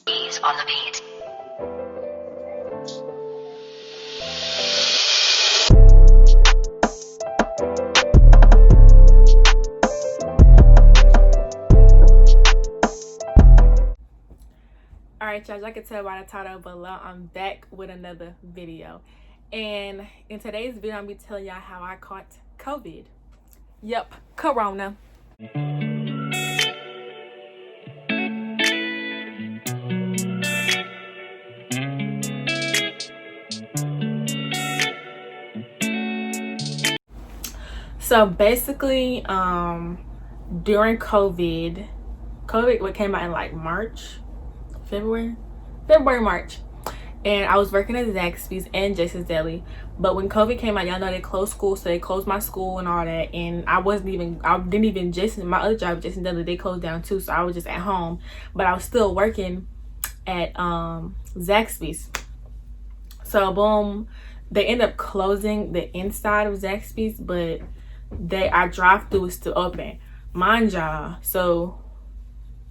Bees on the beat. Alright, y'all, I can tell by the title below, I'm back with another video. And in today's video, I'm going to be telling y'all how I caught COVID. Yep, Corona. So basically, during COVID what came out in like February, March. And I was working at Zaxby's and Jason's Deli. But when COVID came out, y'all know they closed school, so they closed my school and all that. And my other job, Jason's Deli, they closed down too. So I was just at home. But I was still working at Zaxby's. So boom, they ended up closing the inside of Zaxby's, but our drive-thru was still open. Mind y'all, so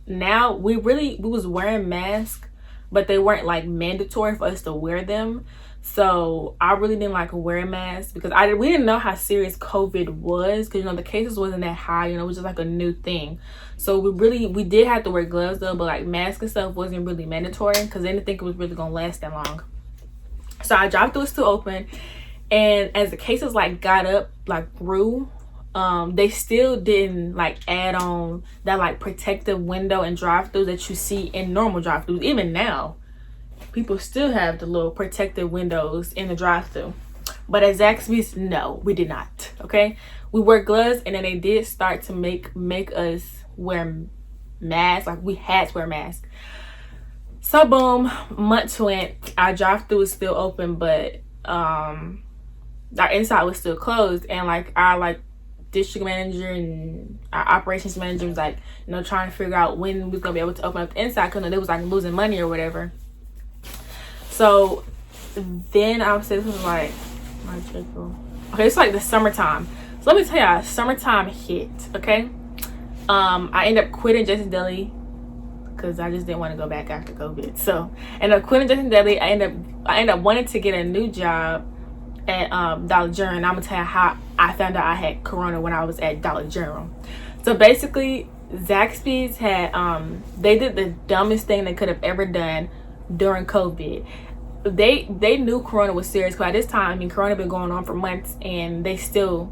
now we was wearing masks, but they weren't like mandatory for us to wear them. So I really didn't like wearing masks because we didn't know how serious COVID was, because the cases wasn't that high, it was just like a new thing. So we did have to wear gloves though, but like masks and stuff wasn't really mandatory because they didn't think it was really gonna last that long. So our drive-thru was still open, and as the cases like got up, like grew, they still didn't like add on that like protective window and drive-throughs that you see in normal drive-throughs. Even now, people still have the little protective windows in the drive-thru. But at Zaxby's, no, we did not. Okay, we wear gloves, and then they did start to make us wear masks. Like we had to wear masks. So boom, months went, our drive-thru was still open, but our inside was still closed. And like our district manager and our operations manager was like, trying to figure out when we was gonna be able to open up the inside, because they was like losing money or whatever. So then I would say this was like March, April. Okay, it's like the summertime. So let me tell y'all, summertime hit. Okay, I ended up quitting Jason's Deli because I just didn't want to go back after COVID. So I ended up quitting Jason's Deli. I ended up wanting to get a new job at Dollar General. And I'm gonna tell you how I found out I had Corona when I was at Dollar General. So basically, Zaxby's had they did the dumbest thing they could have ever done during COVID. They knew Corona was serious, because at this time, Corona been going on for months, and they still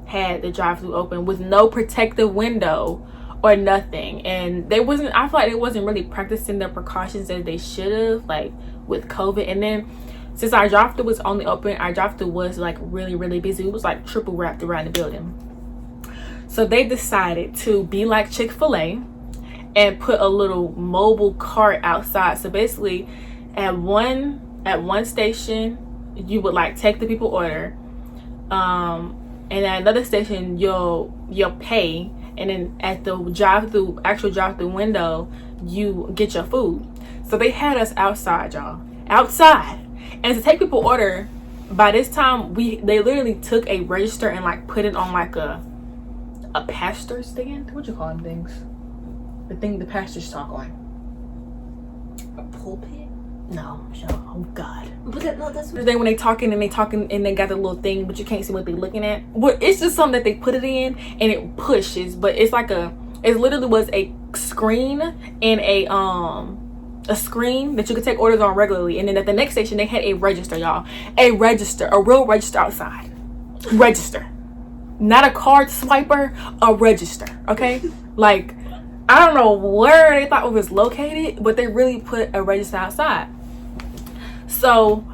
had the drive-thru open with no protective window or nothing. And I feel like they wasn't really practicing the precautions as they should have, like with COVID. And then since our drive-thru was only open, our drive-thru was like really, really busy. It was like triple wrapped around the building. So they decided to be like Chick-fil-A and put a little mobile cart outside. So basically, at one station, you would like take the people order, and at another station you'll pay, and then at the actual drive-thru window, you get your food. So they had us outside, y'all, outside. And to take people order, by this time they literally took a register and like put it on like a pastor stand. What you call them things? The thing the pastors talk on. A pulpit? No, oh God. But that's what when they talking and they got the little thing, but you can't see what they're looking at. Well, it's just something that they put it in and it pushes, but it's like it literally was a screen and a screen that you could take orders on regularly. And then at the next station, they had a register, y'all. A real register outside. Register. Not a card swiper, a register, okay? Like, I don't know where they thought it was located, but they really put a register outside. So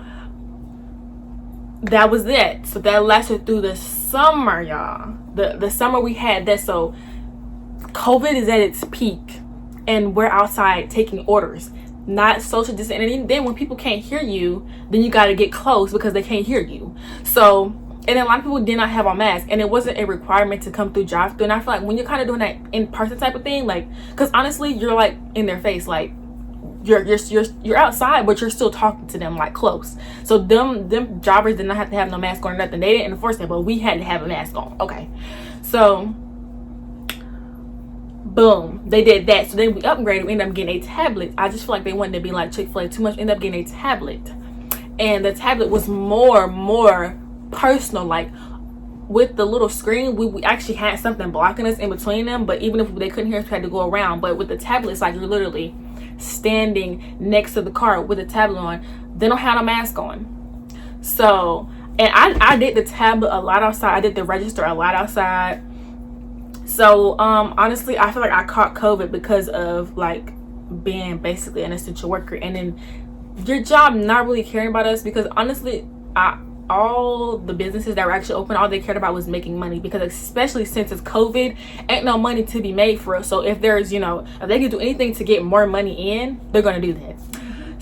that was it. So that lasted through the summer, y'all. The summer we had that. So COVID is at its peak, and we're outside taking orders, not social distancing. And then when people can't hear you, then you got to get close because they can't hear you. So, and then a lot of people did not have on masks, and it wasn't a requirement to come through drive-thru. And I feel like when you're kind of doing that in-person type of thing, like, because honestly, you're like in their face, like you're outside, but you're still talking to them like close. So them drivers did not have to have no mask on or nothing. They didn't enforce that, but we had to have a mask on. Okay, so Boom, they did that. So then we upgraded. We ended up getting a tablet. I just feel like they wanted to be like Chick-fil-A too much. Ended up getting a tablet, and the tablet was more personal. Like with the little screen, we actually had something blocking us in between them. But even if they couldn't hear us, we had to go around. But with the tablet, it's like you're literally standing next to the car with a tablet on. They don't have a mask on. So, and I did the tablet a lot outside. I did the register a lot outside. So honestly, I feel like I caught COVID because of like being basically an essential worker, and then your job not really caring about us, because honestly, all the businesses that were actually open, all they cared about was making money, because especially since it's COVID, ain't no money to be made for us. So if there's, if they can do anything to get more money in, they're gonna do that.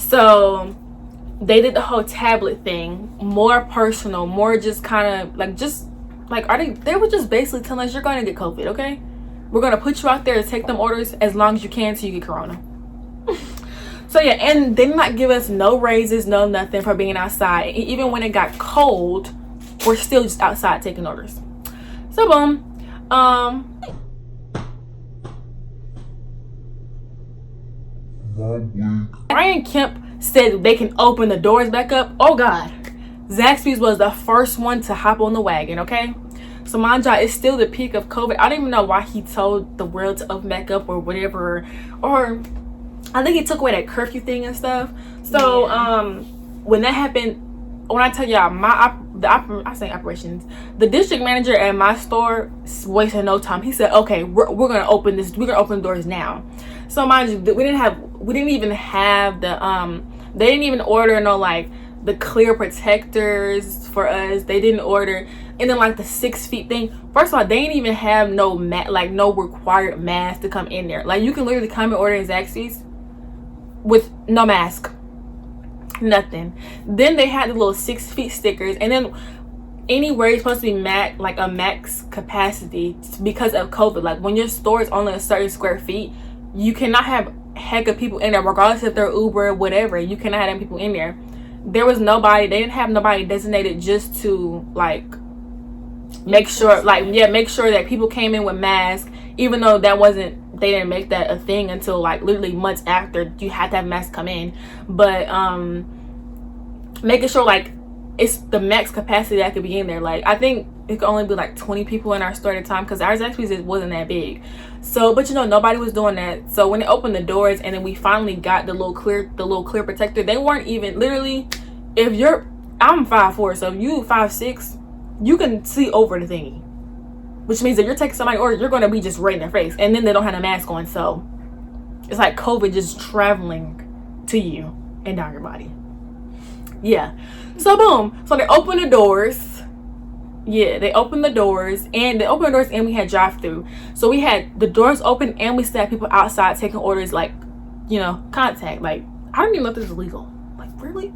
So they did the whole tablet thing, more personal, more just kind of like they were just basically telling us, you're going to get COVID, okay? We're going to put you out there to take them orders as long as you can till you get corona. So yeah, and they did not give us no raises, no nothing for being outside. Even when it got cold, we're still just outside taking orders. So boom. Brian Kemp said they can open the doors back up. Oh God. Zaxby's was the first one to hop on the wagon, okay? So mind you, it's still the peak of COVID. I don't even know why he told the world to open back up or whatever. Or I think he took away that curfew thing and stuff. So when that happened, when I tell y'all, I say operations, the district manager at my store wasted no time. He said, okay, we're gonna open this, we're gonna open the doors now. So mind you, we didn't even have the they didn't even order no like the clear protectors for us. They didn't order, and then like the 6 feet thing. First of all, they didn't even have no no required mask to come in there. Like you can literally come and order in Zaxby's with no mask, nothing. Then they had the little 6 feet stickers, and then anywhere you're supposed to be like a max capacity because of COVID. Like when your store is only a certain square feet, you cannot have heck of people in there, regardless if they're Uber or whatever. You cannot have them people in there. There was nobody, they didn't have nobody designated just to like make sure that people came in with masks, even though they didn't make that a thing until like literally months after you had to have masks come in. But making sure like it's the max capacity that could be in there. Like I think it could only be like 20 people in our store at a time, because ours actually wasn't that big. So but nobody was doing that. So when they opened the doors and then we finally got the little clear protector, they weren't even literally, I'm 5'4", so if you 5'6", you can see over the thingy, which means that you're taking somebody order, you're going to be just right in their face, and then they don't have a mask on. So it's like COVID just traveling to you and down your body. Yeah. So boom. So they opened the doors. Yeah, they opened the doors, and we had drive-through. So we had the doors open, and we still had people outside taking orders, like, contact. Like, I don't even know if this is legal. Like, really?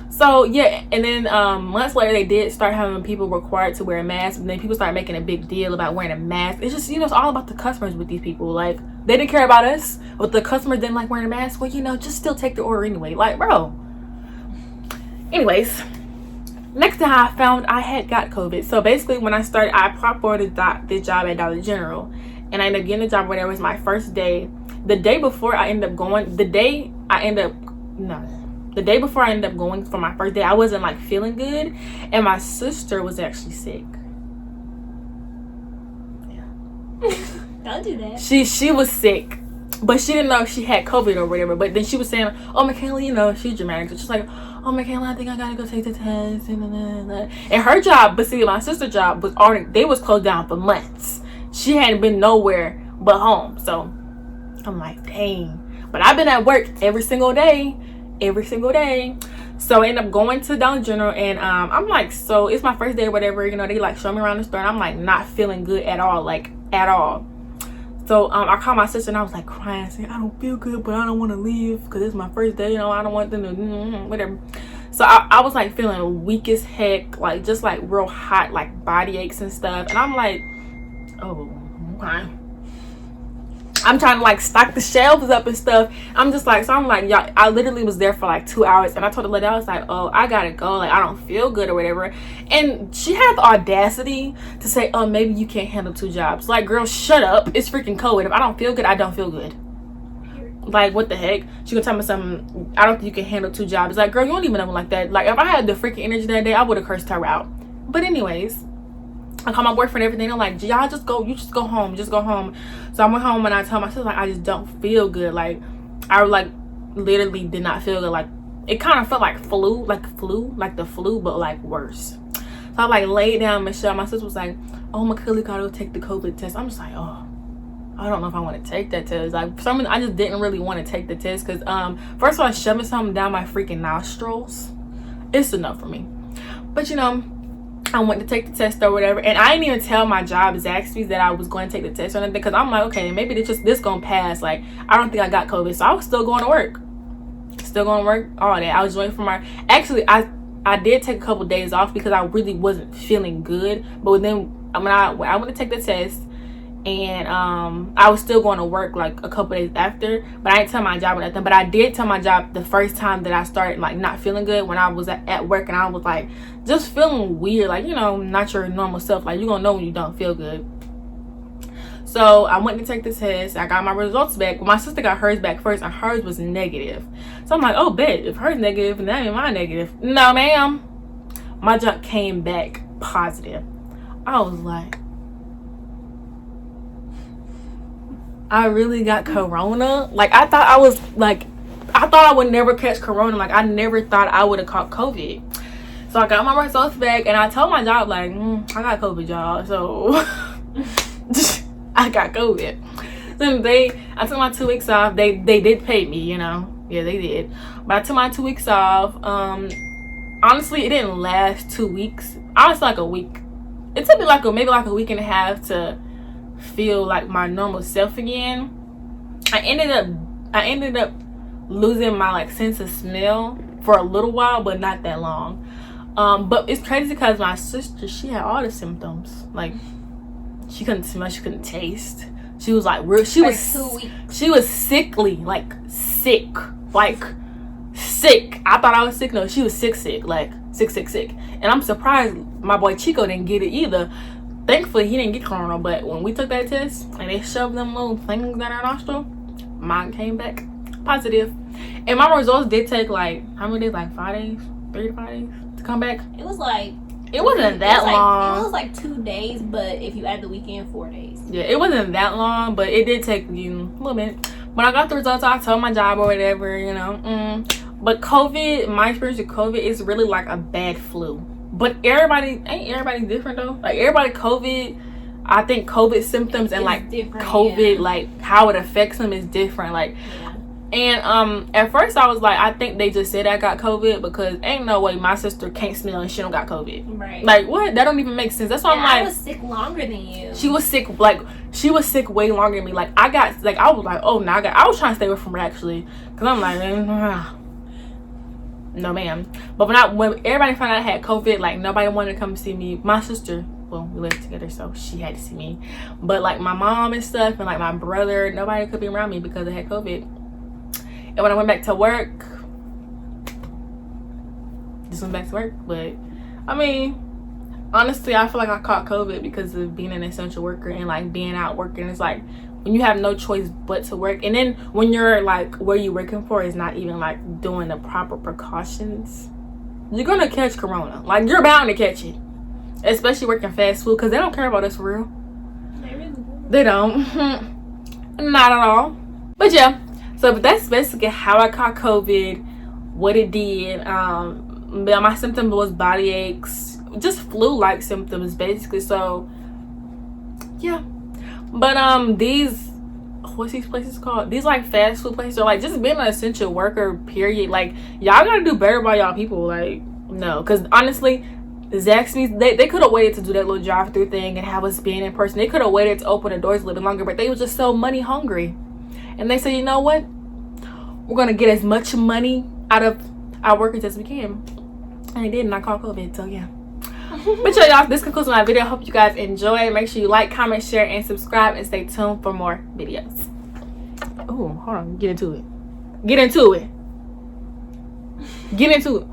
So yeah, and then months later they did start having people required to wear a mask, and then people started making a big deal about wearing a mask. It's just, it's all about the customers with these people. Like, they didn't care about us, but the customers didn't like wearing a mask. Well, just still take the order anyway. Like, bro. Anyways, next thing I found, I had got COVID. So basically when I started, I applied for the job at Dollar General, and I ended up getting the job where it was my first day. The day before I ended up going for my first day, I wasn't like feeling good, and my sister was actually sick. Yeah. Don't do that. She was sick, but she didn't know she had COVID or whatever. But then she was saying, oh, Michaela, she's dramatic. So she's like, oh, Michaela, I think I gotta go take the test. And her job, but see, my sister's job they was closed down for months. She hadn't been nowhere but home. So I'm like, dang. But I've been at work every single day. So I ended up going to Dollar General, and I'm like, so it's my first day or whatever, they like show me around the store, and I'm like not feeling good at all, like at all. So I called my sister, and I was like crying, saying I don't feel good, but I don't want to leave because it's my first day, I don't want them to whatever. So I was like feeling weak as heck, like just like real hot, like body aches and stuff, and I'm like, oh, okay. I'm trying to like stock the shelves up and stuff. I'm just like, so I'm like, y'all, I literally was there for like 2 hours, and I told the lady, I was like, oh, I gotta go, like I don't feel good or whatever. And she had the audacity to say, oh, maybe you can't handle 2 jobs. Like, girl, shut up. It's freaking COVID. If I don't feel good, I don't feel good. Like, what the heck? She gonna tell me something, I don't think you can handle 2 jobs. Like, girl, you don't even know me like that. Like, if I had the freaking energy that day, I would have cursed her out. But anyways, I call my boyfriend and everything. I'm like, y'all just go. You just go home. Just go home. So I went home and I told my sister, like, I just don't feel good. Like, I like literally did not feel good. Like, it kind of felt like like the flu, but like worse. So I like laid down. Michelle, my sister was like, oh, McKilly gotta go take the COVID test. I'm just like, oh, I don't know if I want to take that test. Like, for some reason, I just didn't really want to take the test because first of all, shoving something down my freaking nostrils, it's enough for me. But you know, I went to take the test or whatever, and I didn't even tell my job Zaxby's that I was going to take the test or anything, because I'm like, okay, maybe this gonna pass. Like, I don't think I got COVID, so I was still going to work, all day. I was waiting for my, actually I did take a couple days off because I really wasn't feeling good. But then when I went to take the test, and I was still going to work like a couple days after, but I didn't tell my job or nothing. But I did tell my job the first time that I started like not feeling good, when I was at work, and I was like just feeling weird, like, you know, not your normal self. Like, you gonna know when you don't feel good. So I went to take the test. I got my results back. Well, my sister got hers back first, and hers was negative. So I'm like, oh, bet, if hers negative, then that ain't my negative. No, ma'am, my junk came back positive. I was like, I really got corona. Like, I thought I would never catch corona. Like, I never thought I would have caught COVID. So I got my results back, and I told my job, like, I got COVID, y'all. So I got COVID. So I took my 2 weeks off. They did pay me, you know. Yeah, they did. But I took my 2 weeks off. Honestly, it didn't last 2 weeks. Honestly, like a week. It took me maybe like a week and a half to feel like my normal self again. I ended up losing my like sense of smell for a little while, but not that long. But it's crazy because my sister, she had all the symptoms. Like, she couldn't smell, she couldn't taste. She was like real, she was sickly, like sick. I thought I was sick. No, she was sick, like sick. And I'm surprised my boy Chico didn't get it either. Thankfully, he didn't get corona, but when we took that test and they shoved them little things down our nostril, mine came back positive. And my results did take like, how many days? Like 5 days? 3 to 5 days to come back? It was like, it wasn't that long. It was like 2 days, but if you add the weekend, 4 days. Yeah, it wasn't that long, but it did take, you know, a little bit. When I got the results, I told my job or whatever, you know. But COVID, my experience with COVID is really like a bad flu. But ain't everybody different though? Like, everybody COVID, I think COVID symptoms and like COVID, yeah, like how it affects them is different. Like, yeah. And at first I was like, I think they just said I got COVID, because ain't no way my sister can't smell and she don't got COVID. Right. Like, what? That don't even make sense. That's why I'm like, I was sick longer than you. She was sick way longer than me. Like, I was like, oh, now I was trying to stay away from her actually, because I'm like, no ma'am. But when everybody found out I had COVID, like, nobody wanted to come see me. My sister, well, we lived together, so she had to see me. But like my mom and stuff, and like my brother, nobody could be around me because I had COVID. And when I went back to work, but I mean, honestly, I feel like I caught COVID because of being an essential worker and like being out working. It's like when you have no choice but to work, and then when you're like where you're working for is not even like doing the proper precautions, you're gonna catch corona. Like, you're bound to catch it, especially working fast food, because they don't care about us for real. They don't. Not at all. But yeah, so but that's basically how I caught COVID, what it did. My symptom was body aches, just flu-like symptoms basically. So yeah. But what's these places called? These like fast food places, are like just being an essential worker, period. Like, y'all gotta do better by y'all people. Like, no, because honestly, Zaxby's, they could have waited to do that little drive-through thing and have us being in person. They could have waited to open the doors a little bit longer, but they was just so money hungry, and they said, you know what, we're gonna get as much money out of our workers as we can, and they did, and I caught COVID. So yeah. But yeah, y'all, this concludes my video. I hope you guys enjoy. Make sure you like, comment, share, and subscribe, and stay tuned for more videos. Oh, hold on. Get into it. Get into it. Get into it.